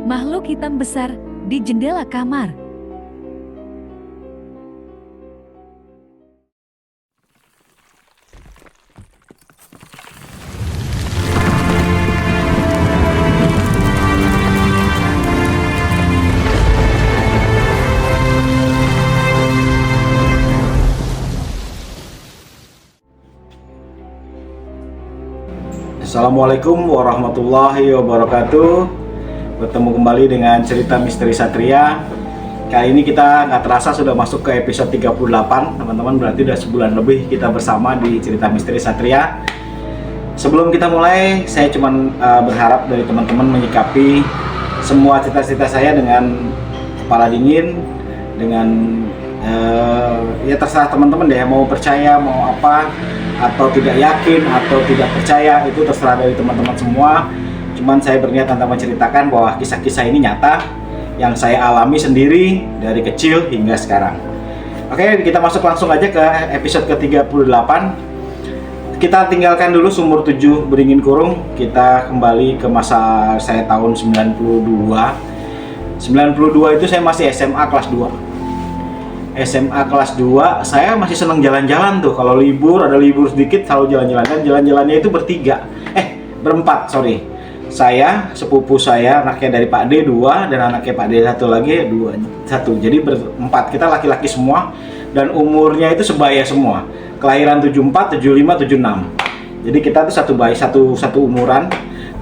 Makhluk hitam besar di jendela kamar. Assalamualaikum warahmatullahi wabarakatuh. Bertemu kembali dengan cerita misteri Satria. Kali ini kita nggak terasa sudah masuk ke episode 38. Teman-teman, berarti udah sebulan lebih kita bersama di cerita misteri Satria. Sebelum kita mulai, saya cuman berharap dari teman-teman menyikapi semua cita-cita saya dengan kepala dingin, dengan ya terserah teman-teman deh, mau percaya mau apa, atau tidak yakin atau tidak percaya, itu terserah dari teman-teman semua. Cuman saya berniat untuk menceritakan bahwa kisah-kisah ini nyata yang saya alami sendiri dari kecil hingga sekarang. Oke, kita masuk langsung aja ke episode ke-38. Kita tinggalkan dulu sumur 7 beringin kurung. Kita kembali ke masa saya tahun 92. 92 itu saya masih SMA kelas 2. SMA kelas 2, saya masih senang jalan-jalan tuh. Kalau libur, ada libur sedikit, selalu jalan-jalan. Dan jalan-jalannya itu berempat, sorry. Saya, sepupu saya, anaknya dari Pak D 2, dan anaknya Pak D satu lagi, 1. Jadi berempat, kita laki-laki semua. Dan umurnya itu sebaya semua. Kelahiran 74, 75, 76. Jadi kita tuh satu umuran.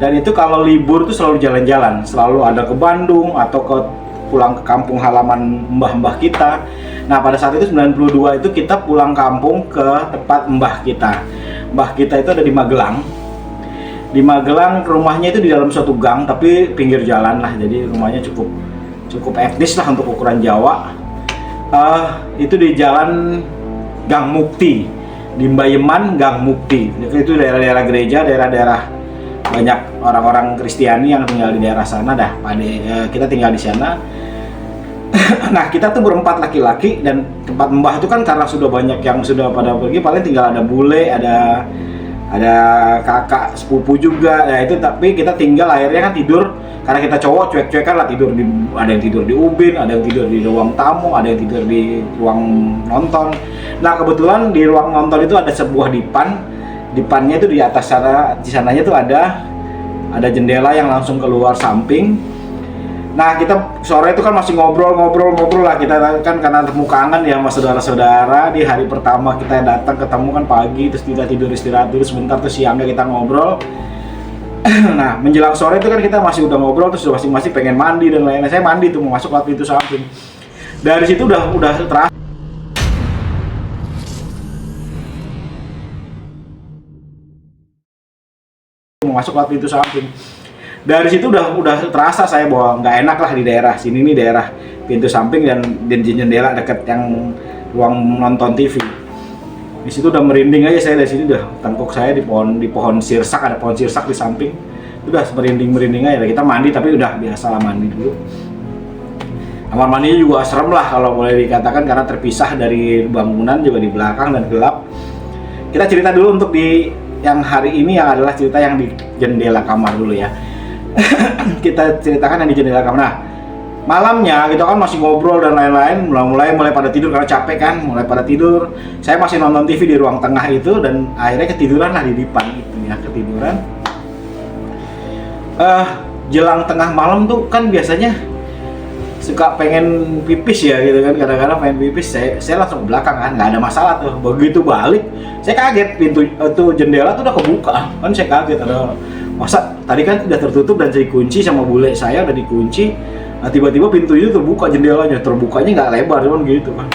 Dan itu kalau libur tuh selalu jalan-jalan. Selalu ada ke Bandung, atau pulang ke kampung halaman mbah-mbah kita. Nah, pada saat itu 92 itu kita pulang kampung ke tempat mbah kita. Mbah kita itu ada di Magelang. Di Magelang rumahnya itu di dalam suatu gang tapi pinggir jalan lah. Jadi rumahnya cukup etnis lah untuk ukuran Jawa. Itu di jalan Gang Mukti. Di Mbayeman Gang Mukti. Itu daerah-daerah gereja, daerah-daerah banyak orang-orang Kristiani yang tinggal di daerah sana dah. Kita tinggal di sana. Nah, kita tuh berempat laki-laki, dan tempat mbah itu kan karena sudah banyak yang sudah pada pergi, paling tinggal ada bule, ada kakak sepupu juga. Nah, itu tapi kita tinggal akhirnya kan tidur, karena kita cowok cuek-cuekan lah, tidur ada yang tidur di ubin, ada yang tidur di ruang tamu, ada yang tidur di ruang nonton. Nah, kebetulan di ruang nonton itu ada sebuah dipannya itu di atas sana, di sananya tuh ada jendela yang langsung keluar samping. Nah, kita sore itu kan masih ngobrol lah, kita kan karena temu kangen ya sama saudara-saudara. Di hari pertama kita datang ketemu kan pagi, terus kita tidur istirahat dulu sebentar, terus siangnya kita ngobrol. Nah, menjelang sore itu kan kita masih udah ngobrol, terus masing-masing pengen mandi dan lain-lain. Saya mandi tuh mau masuk lewat pintu samping. Dari situ udah terasa masuk lewat pintu samping. Dari situ udah terasa saya bahwa nggak enak lah di daerah sini nih, daerah pintu samping dan di jendela deket yang ruang nonton TV. Di situ udah merinding aja saya. Dari sini udah tengkuk saya di pohon sirsak, ada pohon sirsak di samping. Udah merinding aja. Kita mandi tapi udah biasa lah mandi dulu. Kamar mandinya juga serem lah kalau boleh dikatakan, karena terpisah dari bangunan, juga di belakang dan gelap. Kita cerita dulu untuk di yang hari ini, yang adalah cerita yang di jendela kamar dulu ya. Kita ceritakan yang di jendela kamar. Nah, malamnya kita kan masih ngobrol dan lain-lain, mulai pada tidur karena capek kan, mulai pada tidur. Saya masih nonton TV di ruang tengah itu, dan akhirnya ketiduran lah di depan itu ya, ketiduran. Jelang tengah malam tuh kan biasanya suka pengen pipis ya gitu kan, kadang-kadang pengen pipis. Saya langsung ke belakang kan, nggak ada masalah tuh. Begitu balik, saya kaget, pintu tuh jendela tuh udah kebuka kan. Saya kaget, ada masa tadi kan udah tertutup dan saya dikunci sama bule saya, udah dikunci. Nah, tiba-tiba pintu itu terbuka, jendelanya terbukanya nggak lebar cuman gitu kan.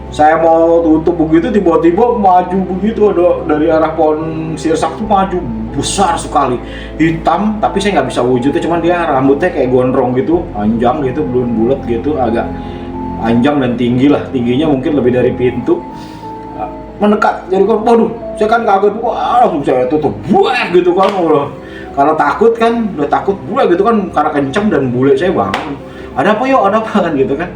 Saya mau tutup begitu, tiba-tiba maju begitu, ada dari arah pohon sirsak tuh maju besar sekali, hitam, tapi saya nggak bisa wujudnya, cuman dia rambutnya kayak gondrong gitu, panjang gitu, belum bulat gitu, agak panjang dan tinggi lah, tingginya mungkin lebih dari pintu. Mendekat, jadi kan, waduh, saya kan kaget, wah, langsung saya tutup, buah gitu kan, karena takut kan, udah takut buah gitu kan, karena kencang dan bule saya bangun. Ada apa yuk, ada apa kan gitu kan.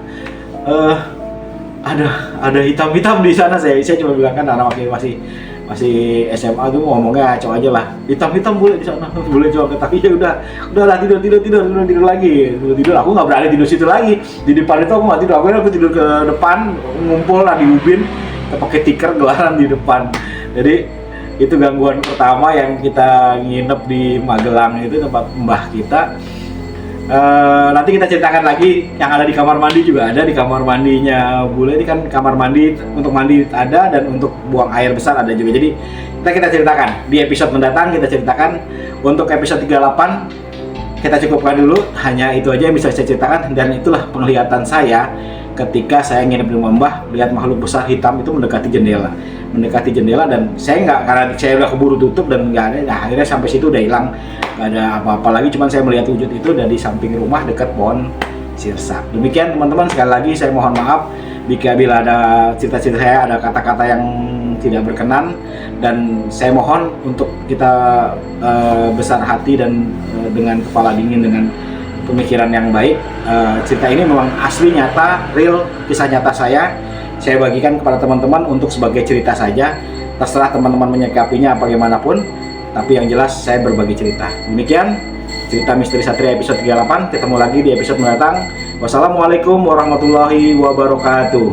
Ada hitam-hitam di sana. Saya cuma bilang kan, karena masih masih SMA tuh ngomongnya coba aja lah, hitam boleh di sana, boleh coba, tapi ya udahlah tidur lagi, aku nggak berani tidur situ lagi, di depan itu aku nggak tidur, aku tidur ke depan, ngumpul lah di ubin, kita pakai tikar gelaran di depan. Jadi itu gangguan pertama yang kita nginep di Magelang, itu tempat mbah kita. Nanti kita ceritakan lagi yang ada di kamar mandi, juga ada di kamar mandinya Bule. Ini kan kamar mandi untuk mandi ada, dan untuk buang air besar ada juga. Jadi kita ceritakan di episode mendatang, kita ceritakan. Untuk episode 38 kita cukupkan dulu, hanya itu aja yang bisa saya ceritakan. Dan itulah penglihatan saya ketika saya nginep di rumah mbah, lihat makhluk besar hitam itu mendekati jendela, dan saya nggak, karena saya udah keburu tutup dan nggak ada. Nah, akhirnya sampai situ udah hilang, nggak ada apa-apa lagi, cuman saya melihat wujud itu dari samping rumah dekat pohon sirsak. Demikian teman-teman, sekali lagi saya mohon maaf bila ada cerita-cerita saya ada kata-kata yang tidak berkenan, dan saya mohon untuk kita besar hati dan dengan kepala dingin, dengan pemikiran yang baik. Cerita ini memang asli, nyata, real, kisah nyata saya bagikan kepada teman-teman untuk sebagai cerita saja. Terserah teman-teman menyikapinya bagaimanapun, tapi yang jelas saya berbagi cerita. Demikian cerita Misteri Satria episode 38. Ketemu lagi di episode mendatang. Wassalamualaikum warahmatullahi wabarakatuh.